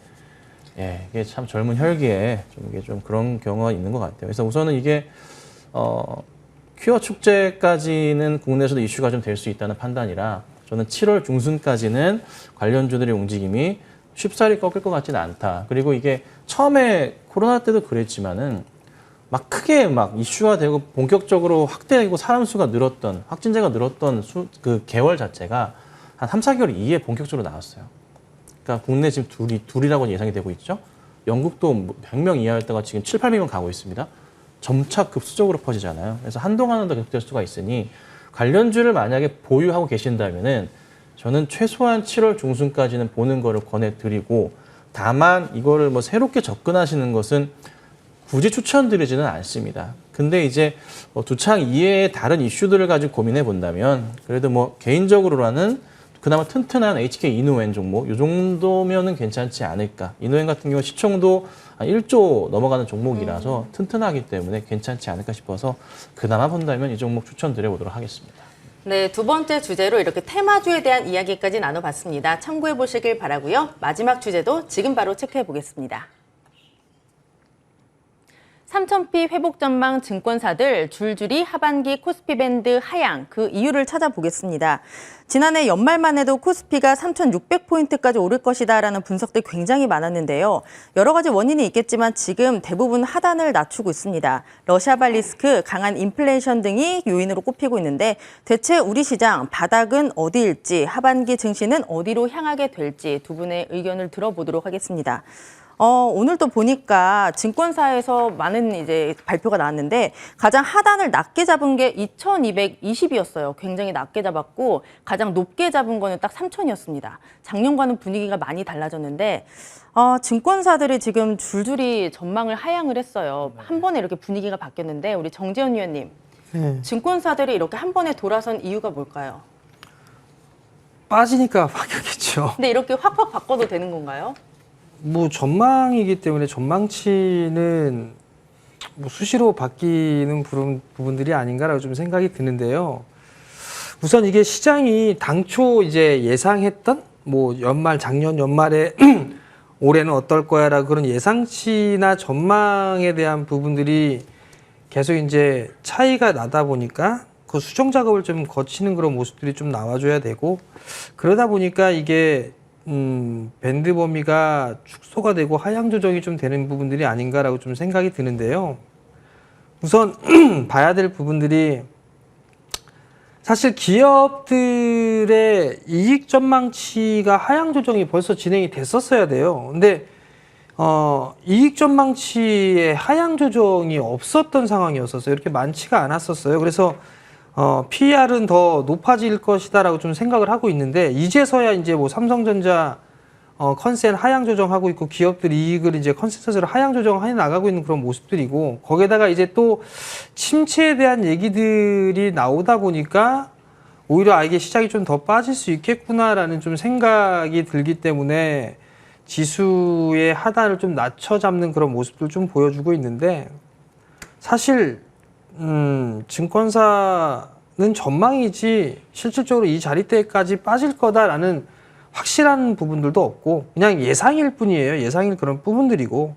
C: 이게 참 젊은 혈기에 좀 이게 좀 그런 경우가 있는 것 같아요. 그래서 우선은 이게 퀴어 축제까지는 국내에서도 이슈가 좀 될 수 있다는 판단이라 저는 7월 중순까지는 관련주들의 움직임이 쉽사리 꺾일 것 같지는 않다. 그리고 이게 처음에 코로나 때도 그랬지만은 막 크게 막 이슈화 되고 본격적으로 확대되고 사람 수가 늘었던, 확진자가 늘었던 그 개월 자체가 한 3, 4개월 이후에 본격적으로 나왔어요. 그러니까 국내 지금 둘이라고 예상이 되고 있죠. 영국도 100명 이하였다가 지금 7, 800명 가고 있습니다. 점차 급수적으로 퍼지잖아요. 그래서 한동안은 더 계속될 수가 있으니 관련주를 만약에 보유하고 계신다면은 저는 최소한 7월 중순까지는 보는 거를 권해드리고, 다만 이거를 뭐 새롭게 접근하시는 것은 굳이 추천드리지는 않습니다. 근데 이제 두창 이외의 다른 이슈들을 가지고 고민해 본다면 그래도 뭐 개인적으로라는 그나마 튼튼한 HK 이노웬 종목 이 정도면은 괜찮지 않을까. 이노웬 같은 경우 시총도 한 1조 넘어가는 종목이라서 튼튼하기 때문에 괜찮지 않을까 싶어서 그나마 본다면 이 종목 추천드려 보도록 하겠습니다.
A: 네, 두 번째 주제로 이렇게 테마주에 대한 이야기까지 나눠봤습니다. 참고해 보시길 바라고요. 마지막 주제도 지금 바로 체크해 보겠습니다. 3,000피 회복 전망 증권사들 줄줄이 하반기 코스피 밴드 하향, 그 이유를 찾아보겠습니다. 지난해 연말만 해도 코스피가 3,600포인트까지 오를 것이다라는 분석들 굉장히 많았는데요. 여러 가지 원인이 있겠지만 지금 대부분 하단을 낮추고 있습니다. 러시아발 리스크, 강한 인플레이션 등이 요인으로 꼽히고 있는데 대체 우리 시장 바닥은 어디일지, 하반기 증시는 어디로 향하게 될지 두 분의 의견을 들어보도록 하겠습니다. 오늘 또 보니까 증권사에서 많은 이제 발표가 나왔는데 가장 하단을 낮게 잡은 게 2,220이었어요. 굉장히 낮게 잡았고 가장 높게 잡은 거는 딱 3,000이었습니다. 작년과는 분위기가 많이 달라졌는데 증권사들이 지금 줄줄이 전망을 하향을 했어요. 한 번에 이렇게 분위기가 바뀌었는데 우리 정재훈 위원님, 증권사들이 이렇게 한 번에 돌아선 이유가 뭘까요?
B: 빠지니까 바뀌었겠죠.
A: 근데 이렇게 확확 바꿔도 되는 건가요?
B: 뭐 전망이기 때문에 전망치는 뭐 수시로 바뀌는 부분들이 아닌가라고 좀 생각이 드는데요. 우선 이게 시장이 당초 이제 예상했던 뭐 작년 연말에 올해는 어떨 거야라고 그런 예상치나 전망에 대한 부분들이 계속 이제 차이가 나다 보니까 그 수정 작업을 좀 거치는 그런 모습들이 좀 나와줘야 되고, 그러다 보니까 이게 밴드 범위가 축소가 되고 하향 조정이 좀 되는 부분들이 아닌가라고 좀 생각이 드는데요. 우선 봐야 될 부분들이 사실 기업들의 이익 전망치가 하향 조정이 벌써 진행이 됐었어야 돼요. 근데 이익 전망치에 하향 조정이 없었던 상황이었었어요. 이렇게 많지가 않았었어요. 그래서 PER은 더 높아질 것이다라고 좀 생각을 하고 있는데, 이제서야 이제 뭐 삼성전자 컨센 하향 조정하고 있고 기업들 이익을 이제 컨센서스를 하향 조정해 나가고 있는 그런 모습들이고, 거기에다가 이제 또 침체에 대한 얘기들이 나오다 보니까 오히려 이게 시장이 좀 더 빠질 수 있겠구나라는 좀 생각이 들기 때문에 지수의 하단을 좀 낮춰 잡는 그런 모습들 좀 보여주고 있는데, 사실 증권사는 전망이지 실질적으로 이 자리대까지 빠질 거다라는 확실한 부분들도 없고 그냥 예상일 뿐이에요. 예상일 그런 부분들이고,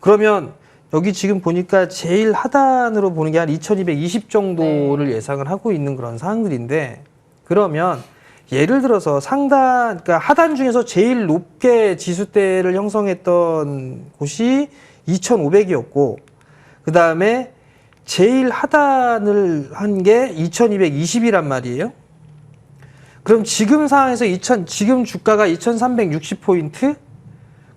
B: 그러면 여기 지금 보니까 제일 하단으로 보는 게 한 2220 정도를 예상을 하고 있는 그런 상황들인데, 그러면 예를 들어서 그러니까 하단 중에서 제일 높게 지수대를 형성했던 곳이 2500이었고, 그 다음에 제일 하단을 한 게 2220이란 말이에요. 그럼 지금 상황에서 지금 주가가 2360포인트?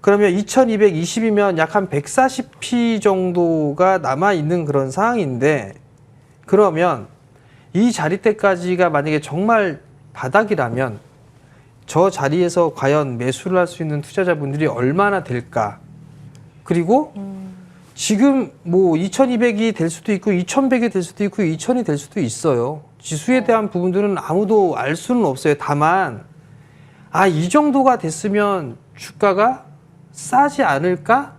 B: 그러면 2220이면 약 한 140p 정도가 남아있는 그런 상황인데, 그러면 이 자리대까지가 만약에 정말 바닥이라면 저 자리에서 과연 매수를 할 수 있는 투자자분들이 얼마나 될까? 그리고 지금 뭐 2200이 될 수도 있고 2100이 될 수도 있고 2000이 될 수도 있어요. 지수에 대한 부분들은 아무도 알 수는 없어요. 다만 이 정도가 됐으면 주가가 싸지 않을까?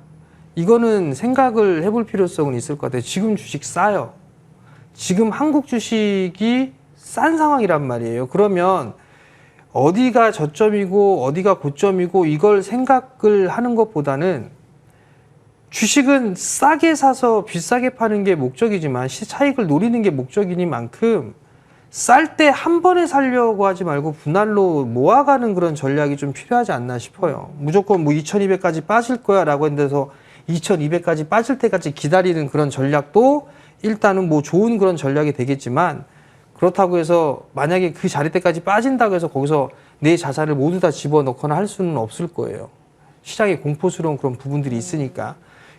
B: 이거는 생각을 해볼 필요성은 있을 것 같아요. 지금 주식 싸요. 지금 한국 주식이 싼 상황이란 말이에요. 그러면 어디가 저점이고 어디가 고점이고 이걸 생각을 하는 것보다는 주식은 싸게 사서 비싸게 파는 게 목적이지만 차익을 노리는 게 목적이니만큼 쌀 때 한 번에 살려고 하지 말고 분할로 모아가는 그런 전략이 좀 필요하지 않나 싶어요. 무조건 뭐 2200까지 빠질 거야 라고 했는데서 2200까지 빠질 때까지 기다리는 그런 전략도 일단은 뭐 좋은 그런 전략이 되겠지만, 그렇다고 해서 만약에 그 자리대까지 빠진다고 해서 거기서 내 자산을 모두 다 집어넣거나 할 수는 없을 거예요. 시장에 공포스러운 그런 부분들이 있으니까.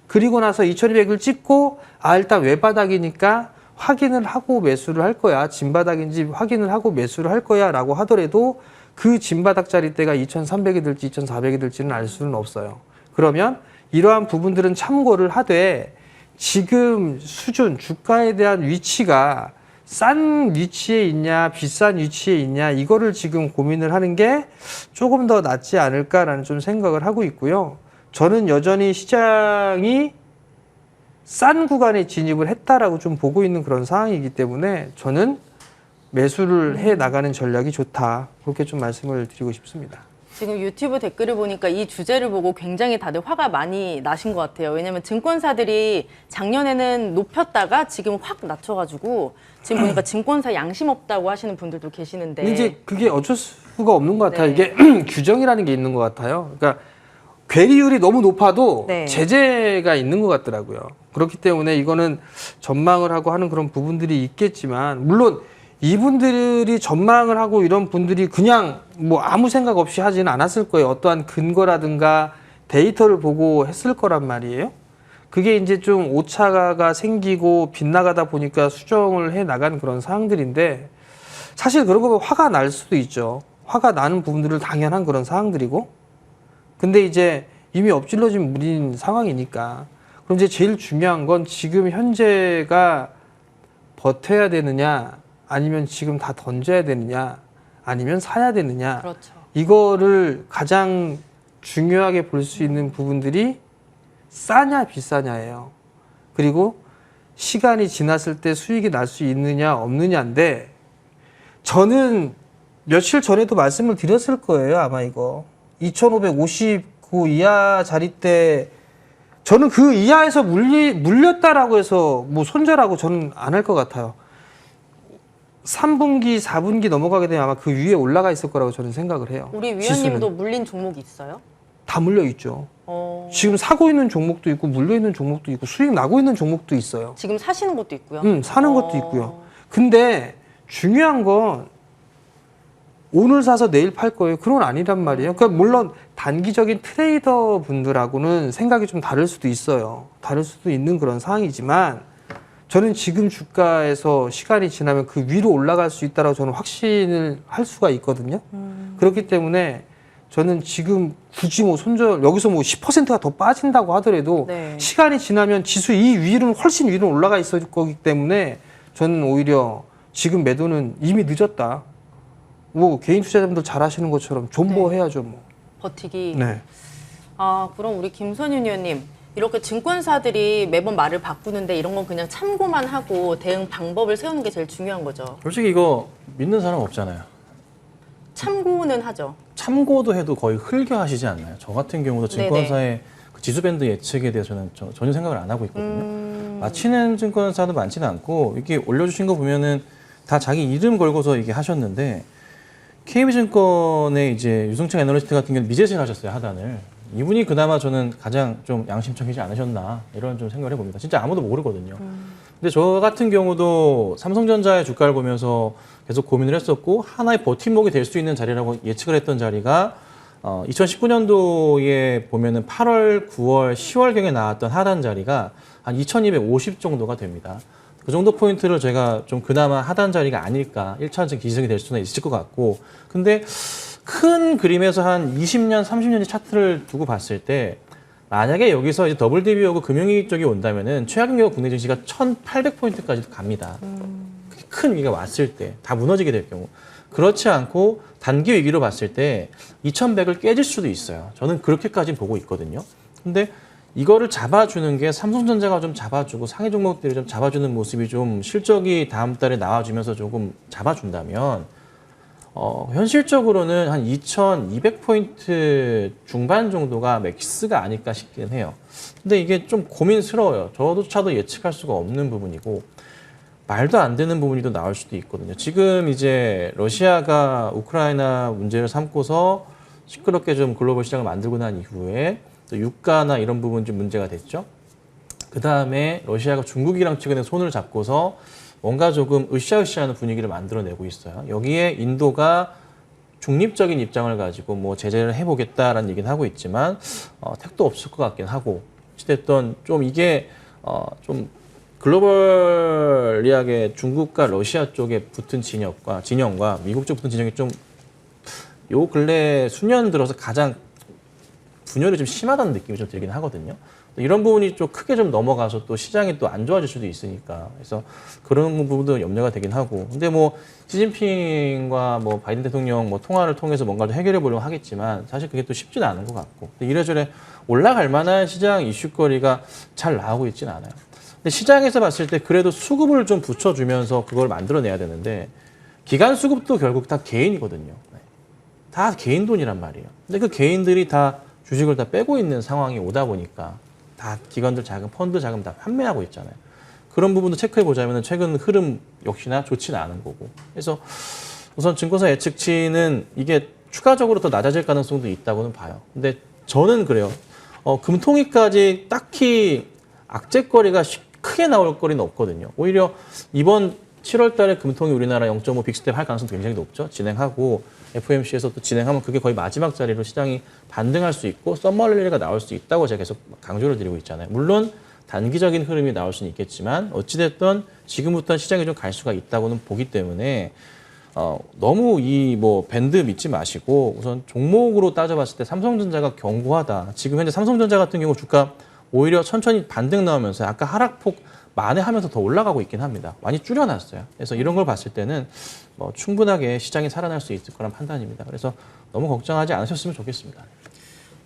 B: 그리고 나서 2200을 찍고 일단 외바닥이니까 확인을 하고 매수를 할 거야. 진바닥인지 확인을 하고 매수를 할 거야 라고 하더라도 그 진바닥짜리 때가 2300이 될지 2400이 될지는 알 수는 없어요. 그러면 이러한 부분들은 참고를 하되 지금 수준, 주가에 대한 위치가 싼 위치에 있냐, 비싼 위치에 있냐, 이거를 지금 고민을 하는 게 조금 더 낫지 않을까라는 좀 생각을 하고 있고요. 저는 여전히 시장이 싼 구간에 진입을 했다라고 좀 보고 있는 그런 상황이기 때문에 저는 매수를 해 나가는 전략이 좋다. 그렇게 좀 말씀을 드리고 싶습니다.
A: 지금 유튜브 댓글을 보니까 이 주제를 보고 굉장히 다들 화가 많이 나신 것 같아요. 왜냐하면 증권사들이 작년에는 높였다가 지금 확 낮춰가지고 지금 보니까 증권사 양심 없다고 하시는 분들도 계시는데.
B: 근데 이제 그게 어쩔 수가 없는 것 같아요.
A: 네.
B: 이게 규정이라는 게 있는 것 같아요. 그러니까 괴리율이 너무 높아도
A: 네.
B: 제재가 있는 것 같더라고요. 그렇기 때문에 이거는 전망을 하고 하는 그런 부분들이 있겠지만 물론 이분들이 전망을 하고 이런 분들이 그냥 뭐 아무 생각 없이 하지는 않았을 거예요. 어떠한 근거라든가 데이터를 보고 했을 거란 말이에요. 그게 이제 좀 오차가 생기고 빗나가다 보니까 수정을 해 나간 그런 사항들인데 사실 그런 거 보면 화가 날 수도 있죠. 화가 나는 부분들을 당연한 그런 사항들이고 근데 이제 이미 엎질러진 물인 상황이니까 그럼 이제 제일 중요한 건 지금 현재가 버텨야 되느냐 아니면 지금 다 던져야 되느냐 아니면 사야 되느냐
A: 그렇죠.
B: 이거를 가장 중요하게 볼 수 있는 부분들이 싸냐 비싸냐예요. 그리고 시간이 지났을 때 수익이 날 수 있느냐 없느냐인데 저는 며칠 전에도 말씀을 드렸을 거예요. 아마 이거 2559 이하 자리 때 저는 그 이하에서 물렸다라고 해서 뭐 손절하고 저는 안 할 것 같아요. 3분기, 4분기 넘어가게 되면 아마 그 위에 올라가 있을 거라고 저는 생각을 해요.
A: 우리 위원님도
B: 지수는.
A: 물린 종목이 있어요?
B: 다 물려 있죠.
A: 지금
B: 지금 사고 있는 종목도 있고 물려 있는 종목도 있고 수익 나고 있는 종목도 있어요.
A: 지금 사시는 것도 있고요?
B: 사는 것도 있고요. 근데 중요한 건 오늘 사서 내일 팔 거예요. 그런 건 아니란 말이에요. 그러니까 물론 단기적인 트레이더 분들하고는 생각이 좀 다를 수도 있어요. 다를 수도 있는 그런 상황이지만 저는 지금 주가에서 시간이 지나면 그 위로 올라갈 수 있다라고 저는 확신을 할 수가 있거든요. 그렇기 때문에 저는 지금 굳이 뭐 손절 여기서 뭐 10%가 더 빠진다고 하더라도
A: 네.
B: 시간이 지나면 지수 이 위로는 훨씬 위로 올라가 있을 거기 때문에 저는 오히려 지금 매도는 이미 늦었다. 뭐 개인 투자자분들 잘 하시는 것처럼 존버해야죠 뭐.
A: 버티기.
B: 네.
A: 그럼 우리 김선윤 의원님 이렇게 증권사들이 매번 말을 바꾸는데 이런 건 그냥 참고만 하고 대응 방법을 세우는 게 제일 중요한 거죠.
C: 솔직히 이거 믿는 사람 없잖아요.
A: 참고는 하죠.
C: 참고도 해도 거의 흘겨하시지 않나요? 저 같은 경우도 증권사의 그 지수밴드 예측에 대해서는 전혀 생각을 안 하고 있거든요. 맞히는 증권사도 많지는 않고 이렇게 올려주신 거 보면은 다 자기 이름 걸고서 이게 하셨는데 KB증권의 이제 유승창 애널리스트 같은 경우는 미제세를 하셨어요, 하단을. 이분이 그나마 저는 가장 좀 양심적이지 않으셨나 이런 좀 생각을 해봅니다. 진짜 아무도 모르거든요. 근데 저 같은 경우도 삼성전자의 주가를 보면서 계속 고민을 했었고 하나의 버팀목이 될 수 있는 자리라고 예측을 했던 자리가 2019년도에 보면은 8월, 9월, 10월경에 나왔던 하단 자리가 한 2250 정도가 됩니다. 그 정도 포인트를 제가 좀 그나마 하단 자리가 아닐까 1차적 기승이 될 수는 있을 것 같고 근데 큰 그림에서 한 20년, 30년의 차트를 두고 봤을 때 만약에 여기서 이제 더블 DB하고 금융위기 쪽이 온다면은 최악의 경우 국내 증시가 1,800포인트까지도 갑니다. 큰 위기가 왔을 때 다 무너지게 될 경우 그렇지 않고 단기 위기로 봤을 때 2,100을 깨질 수도 있어요. 저는 그렇게까지 보고 있거든요. 근데 이거를 잡아주는 게 삼성전자가 좀 잡아주고 상해 종목들이 좀 잡아주는 모습이 좀 실적이 다음 달에 나와주면서 조금 잡아준다면 현실적으로는 한 2,200포인트 중반 정도가 맥스가 아닐까 싶긴 해요. 근데 이게 좀 고민스러워요. 저조차도 예측할 수가 없는 부분이고 말도 안 되는 부분이 또 나올 수도 있거든요. 지금 이제 러시아가 우크라이나 문제를 삼고서 시끄럽게 좀 글로벌 시장을 만들고 난 이후에 또 유가나 이런 부분 좀 문제가 됐죠. 그 다음에 러시아가 중국이랑 최근에 손을 잡고서 뭔가 조금 으쌰으쌰하는 분위기를 만들어내고 있어요. 여기에 인도가 중립적인 입장을 가지고 뭐 제재를 해보겠다라는 얘기는 하고 있지만 택도 없을 것 같긴 하고 어찌됐든 좀 이게 좀 글로벌리하게 중국과 러시아 쪽에 붙은 진영과 미국 쪽 붙은 진영이 좀 요 근래 수년 들어서 가장 분열이 좀 심하다는 느낌이 좀 들긴 하거든요. 이런 부분이 좀 크게 좀 넘어가서 또 시장이 또 안 좋아질 수도 있으니까 그래서 그런 부분도 염려가 되긴 하고 근데 뭐 시진핑과 뭐 바이든 대통령 뭐 통화를 통해서 뭔가를 해결해 보려고 하겠지만 사실 그게 또 쉽지는 않은 것 같고 이래저래 올라갈 만한 시장 이슈거리가 잘 나오고 있지는 않아요. 근데 시장에서 봤을 때 그래도 수급을 좀 붙여주면서 그걸 만들어내야 되는데 기관 수급도 결국 다 개인이거든요. 다 개인 돈이란 말이에요. 근데 그 개인들이 다 주식을 다 빼고 있는 상황이 오다 보니까 다 기관들 자금, 펀드 자금 다 판매하고 있잖아요. 그런 부분도 체크해 보자면 최근 흐름 역시나 좋지는 않은 거고. 그래서 우선 증권사 예측치는 이게 추가적으로 더 낮아질 가능성도 있다고는 봐요. 근데 저는 그래요. 금통위까지 딱히 악재거리가 크게 나올 거리는 없거든요. 오히려 이번 7월 달에 금통위 우리나라 0.5 빅스텝 할 가능성도 굉장히 높죠. 진행하고 FOMC에서 또 진행하면 그게 거의 마지막 자리로 시장이 반등할 수 있고 썸머랠리가 나올 수 있다고 제가 계속 강조를 드리고 있잖아요. 물론 단기적인 흐름이 나올 수는 있겠지만 어찌됐든 지금부터는 시장이 좀 갈 수가 있다고는 보기 때문에 너무 이 뭐 밴드 믿지 마시고 우선 종목으로 따져봤을 때 삼성전자가 견고하다. 지금 현재 삼성전자 같은 경우 주가 오히려 천천히 반등 나오면서 아까 하락폭 만회하면서 더 올라가고 있긴 합니다. 많이 줄여놨어요. 그래서 이런 걸 봤을 때는 뭐 충분하게 시장이 살아날 수 있을 거란 판단입니다. 그래서 너무 걱정하지 않으셨으면 좋겠습니다.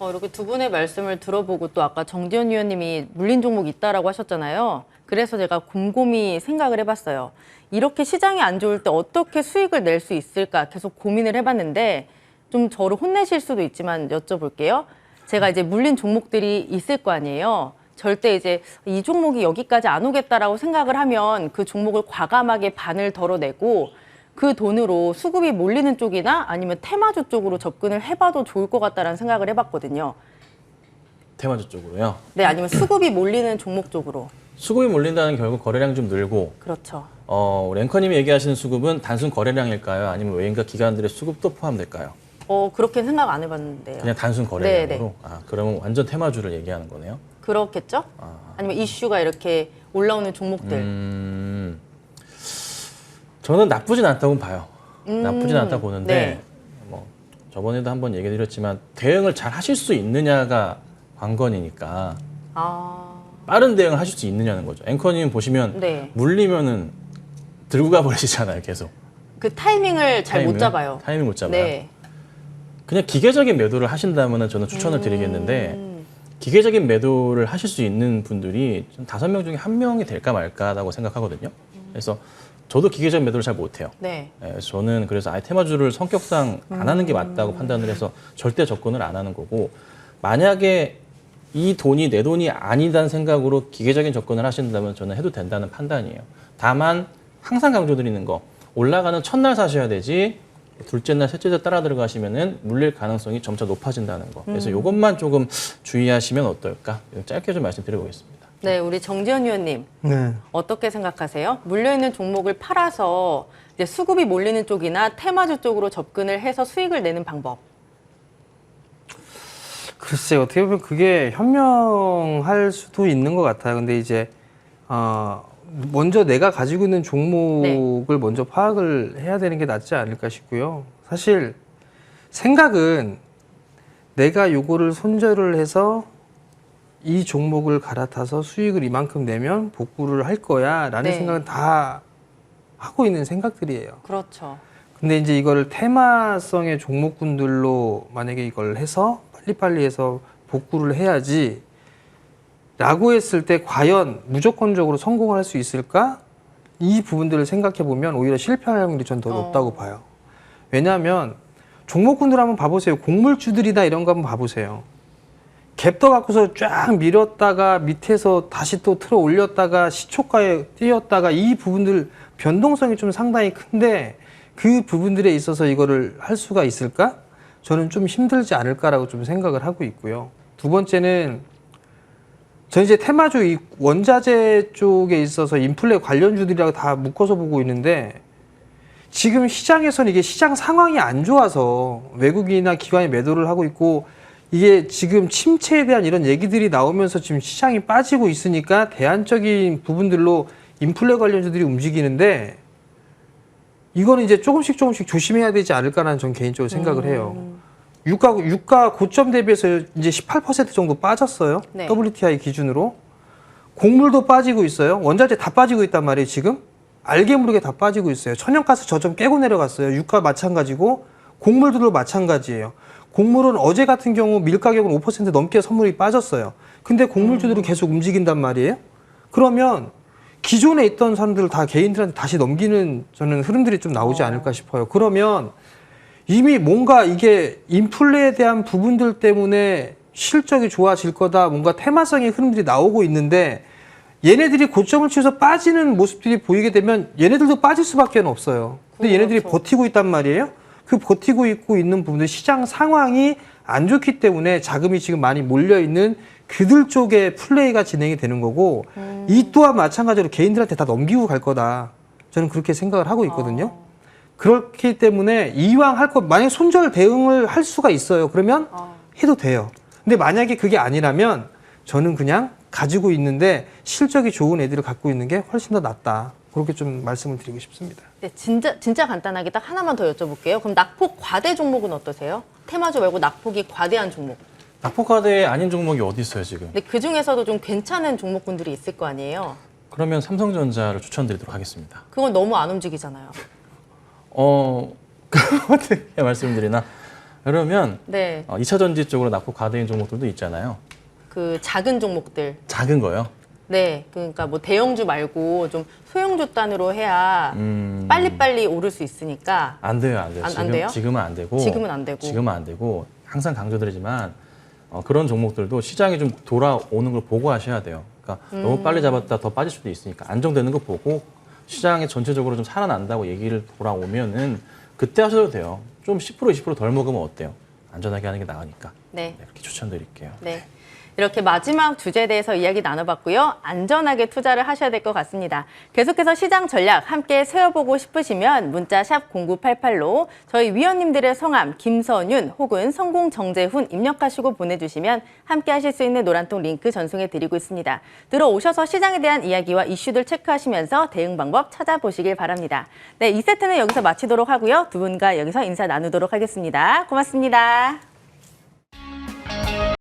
A: 이렇게 두 분의 말씀을 들어보고 또 아까 정지현 위원님이 물린 종목 있다라고 하셨잖아요. 그래서 제가 곰곰이 생각을 해봤어요. 이렇게 시장이 안 좋을 때 어떻게 수익을 낼 수 있을까 계속 고민을 해봤는데 좀 저를 혼내실 수도 있지만 여쭤볼게요. 제가 이제 물린 종목들이 있을 거 아니에요. 절대 이제 이 종목이 여기까지 안 오겠다라고 생각을 하면 그 종목을 과감하게 반을 덜어내고 그 돈으로 수급이 몰리는 쪽이나 아니면 테마주 쪽으로 접근을 해봐도 좋을 것 같다라는 생각을 해봤거든요.
C: 테마주 쪽으로요?
A: 네, 아니면 수급이 몰리는 종목 쪽으로.
C: 수급이 몰린다는 결국 거래량 좀 늘고
A: 그렇죠.
C: 랭커님이 얘기하시는 수급은 단순 거래량일까요? 아니면 외인과 기관들의 수급도 포함될까요?
A: 그렇게 생각 안 해봤는데요.
C: 그냥 단순 거래량으로?
A: 네네.
C: 그러면 완전 테마주를 얘기하는 거네요?
A: 그렇겠죠? 아니면 이슈가 이렇게 올라오는 종목들.
C: 저는 나쁘진 않다고 봐요. 나쁘진 않다고 보는데
A: 네.
C: 뭐 저번에도 한번 얘기 드렸지만 대응을 잘 하실 수 있느냐가 관건이니까 빠른 대응을 하실 수 있느냐는 거죠. 앵커님 보시면
A: 네.
C: 물리면은 들고 가버리시잖아요, 계속.
A: 그 타이밍을 잘 못 잡아요.
C: 타이밍 못 잡아요.
A: 네.
C: 그냥 기계적인 매도를 하신다면 저는 추천을 드리겠는데 기계적인 매도를 하실 수 있는 분들이 5명 중에 1명이 될까 말까라고 생각하거든요. 그래서 저도 기계적 매도를 잘 못해요.
A: 네.
C: 저는 그래서 아예 테마주를 성격상 안 하는 게 맞다고 판단을 해서 절대 접근을 안 하는 거고 만약에 이 돈이 내 돈이 아니다는 생각으로 기계적인 접근을 하신다면 저는 해도 된다는 판단이에요. 다만 항상 강조드리는 거 올라가는 첫날 사셔야 되지 둘째 날, 셋째 날 따라 들어가시면은 물릴 가능성이 점차 높아진다는 거. 그래서 이것만 조금 주의하시면 어떨까? 짧게 좀 말씀드려보겠습니다.
A: 네, 우리 정지현 위원님
B: 네.
A: 어떻게 생각하세요? 물려있는 종목을 팔아서 이제 수급이 몰리는 쪽이나 테마주 쪽으로 접근을 해서 수익을 내는 방법.
B: 글쎄요, 어떻게 보면 그게 현명할 수도 있는 것 같아요. 근데 이제 먼저 내가 가지고 있는 종목을 먼저 파악을 해야 되는 게 낫지 않을까 싶고요. 사실 생각은 내가 요거를 손절을 해서 이 종목을 갈아타서 수익을 이만큼 내면 복구를 할 거야 라는
A: 네.
B: 생각은 다 하고 있는 생각들이에요.
A: 그렇죠.
B: 근데 이제 이거를 테마성의 종목군들로 만약에 이걸 해서 빨리빨리 해서 복구를 해야지 라고 했을 때 과연 무조건적으로 성공을 할 수 있을까? 이 부분들을 생각해 보면 오히려 실패할 확률이 전 더 높다고 봐요. 왜냐하면 종목군들 한번 봐보세요. 곡물주들이나 이런 거 한번 봐보세요. 갭 떠 갖고서 쫙 밀었다가 밑에서 다시 또 틀어 올렸다가 시초가에 뛰었다가 이 부분들 변동성이 좀 상당히 큰데 그 부분들에 있어서 이거를 할 수가 있을까? 저는 좀 힘들지 않을까라고 좀 생각을 하고 있고요. 두 번째는 저는 이제 테마주 이 원자재 쪽에 있어서 인플레 관련주들이라고 다 묶어서 보고 있는데 지금 시장에서는 이게 시장 상황이 안 좋아서 외국인이나 기관이 매도를 하고 있고 이게 지금 침체에 대한 이런 얘기들이 나오면서 지금 시장이 빠지고 있으니까 대안적인 부분들로 인플레 관련주들이 움직이는데 이거는 이제 조금씩 조심해야 되지 않을까라는 전 개인적으로 생각을 해요. 유가 고점 대비해서 이제 18% 정도 빠졌어요.
A: 네.
B: WTI 기준으로. 곡물도 빠지고 있어요. 원자재 다 빠지고 있단 말이에요, 지금. 알게 모르게 다 빠지고 있어요. 천연가스 저점 깨고 내려갔어요. 유가 마찬가지고 곡물들도 마찬가지예요. 곡물은 어제 같은 경우 밀 가격은 5% 넘게 선물이 빠졌어요. 근데 곡물주들은 계속 움직인단 말이에요. 그러면 기존에 있던 사람들을 다 개인들한테 다시 넘기는 저는 흐름들이 좀 나오지 않을까 싶어요. 그러면 이미 뭔가 이게 인플레에 대한 부분들 때문에 실적이 좋아질 거다. 뭔가 테마성의 흐름들이 나오고 있는데 얘네들이 고점을 치면서 빠지는 모습들이 보이게 되면 얘네들도 빠질 수밖에 없어요. 근데 얘네들이
A: 그렇죠.
B: 버티고 있단 말이에요. 그 버티고 있는 부분들 시장 상황이 안 좋기 때문에 자금이 지금 많이 몰려 있는 그들 쪽에 플레이가 진행이 되는 거고 이 또한 마찬가지로 개인들한테 다 넘기고 갈 거다. 저는 그렇게 생각을 하고 있거든요. 그렇기 때문에 이왕 할 거 만약에 손절 대응을 할 수가 있어요. 그러면 해도 돼요. 근데 만약에 그게 아니라면 저는 그냥 가지고 있는데 실적이 좋은 애들을 갖고 있는 게 훨씬 더 낫다. 그렇게 좀 말씀을 드리고 싶습니다.
A: 네, 진짜 간단하게 딱 하나만 더 여쭤볼게요. 그럼 낙폭 과대 종목은 어떠세요? 테마주 말고 낙폭이 과대한 종목.
C: 낙폭과대 아닌 종목이 어디 있어요 지금?
A: 근데 그 중에서도 좀 괜찮은 종목군들이 있을 거 아니에요?
C: 그러면 삼성전자를 추천드리도록 하겠습니다.
A: 그건 너무 안 움직이잖아요.
C: 어떻게 말씀드리나? 그러면
A: 네,
C: 2차 전지 쪽으로 낙폭 과대인 종목들도 있잖아요.
A: 그 작은 종목들.
C: 작은 거요.
A: 네, 그러니까 뭐 대형주 말고 좀 소형주 단으로 해야 빨리빨리 오를 수 있으니까.
C: 안 돼요, 안 돼요.
A: 안 돼요?
C: 지금은 안 되고.
A: 지금은 안 되고.
C: 지금은 안 되고. 항상 강조드리지만 그런 종목들도 시장이 좀 돌아오는 걸 보고 하셔야 돼요. 그러니까 너무 빨리 잡았다 더 빠질 수도 있으니까 안정되는 거 보고 시장이 전체적으로 좀 살아난다고 얘기를 돌아오면은 그때 하셔도 돼요. 좀 10% 20% 덜 먹으면 어때요? 안전하게 하는 게 나으니까.
A: 네.
C: 네, 그렇게 추천드릴게요.
A: 네. 이렇게 마지막 주제에 대해서 이야기 나눠봤고요. 안전하게 투자를 하셔야 될 것 같습니다. 계속해서 시장 전략 함께 세워보고 싶으시면 문자 샵 0988로 저희 위원님들의 성함 김선윤 혹은 성공 정재훈 입력하시고 보내주시면 함께 하실 수 있는 노란통 링크 전송해 드리고 있습니다. 들어오셔서 시장에 대한 이야기와 이슈들 체크하시면서 대응 방법 찾아보시길 바랍니다. 네, 이 세트는 여기서 마치도록 하고요. 두 분과 여기서 인사 나누도록 하겠습니다. 고맙습니다.